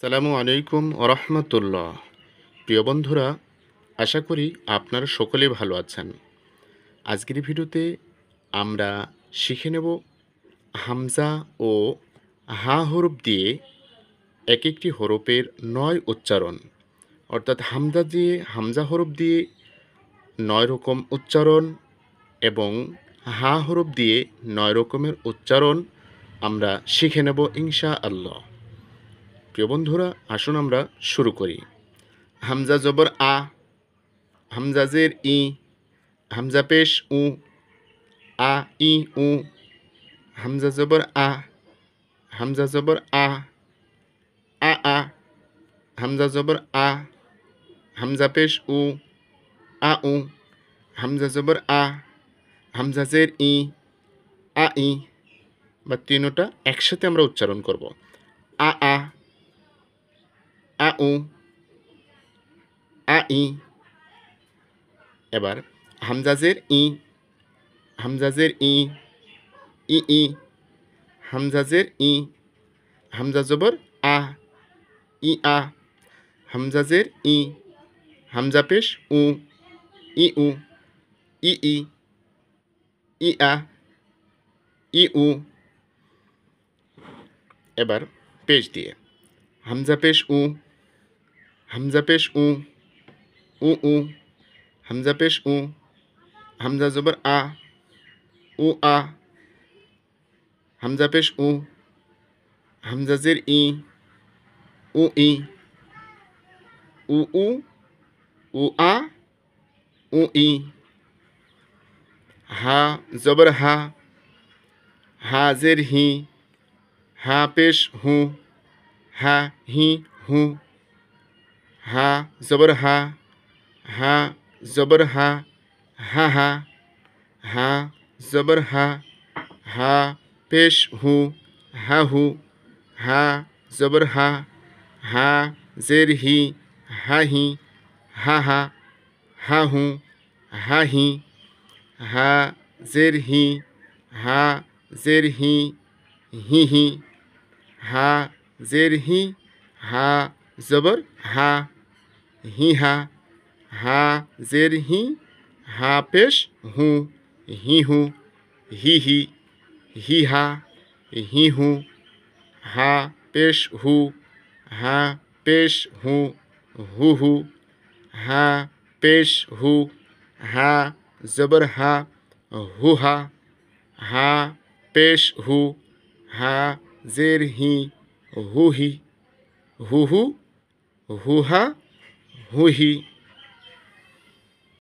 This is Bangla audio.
আসসালামু আলাইকুম ওরহমতুল্লাহ। প্রিয় বন্ধুরা, আশা করি আপনারা সকলেই ভালো আছেন। আজকের ভিডিওতে আমরা শিখে নেব হামজা ও হা হরফ দিয়ে এক একটি হরফের ৯ উচ্চারণ, অর্থাৎ হামজা হরফ দিয়ে ৯ রকম উচ্চারণ এবং হা হরফ দিয়ে ৯ রকমের উচ্চারণ আমরা শিখে নেব ইনশাআল্লাহ। প্রিয় বন্ধুরা, আসুন আমরা শুরু করি। হামজা জবর আ, হামজা জের ই, হামজা পেশ উ, আ ই উ, হামজা জবর আ, হামজা জবর আ, আ, হামজা জবর আ, হামজা পেশ উ, আ উ, হামজা জবর আ, হামজা জের ই, আ ই, বা তিনোটা একসাথে আমরা উচ্চারণ করব। আ আ, আ উ, আ ই। এবার হামজা জের ই, হামজা জের ই, ই ই, হামজা জের ই, হামজা জবর আ, ই আ, হামজা জের ই, হামজা পেশ উ, ই উ, ই ই, ই আ, ই উ। এবার পেশ দিয়ে হামজা পেশ উ, হামজা পেশ উ, উ উ, হামজা পেশ উ, হামজা জবর আ, উ আ, হামজা পেশ উ, হামজা জের ই, উ ই, উ উ, উ আ, উ ই। হা জবর হা, হা জের হি, হা পেশ হু, হা হি হু, হা জবর হা, হা জবর হা, হা হা, হা জবর হা, হা পেশ হু, হা হু, হা জবর হা, হা জের হি, হা হি, হা হা, হা হু, হা হি, হা জের হি, হা জের হি, হি হি, হা জের হি, হা জবর হা, হি হা, হা জের হি, হা পেশ হু, হি হু, হি হি, হি হা, হি হু, হা পেশ হু, হা পেশ হু, হু হু, হা পেশ হু, হা জবর হা, হু হা, হা পেশ হু, হা জের হি, হু হি, হু হু, হু হা, হু হি।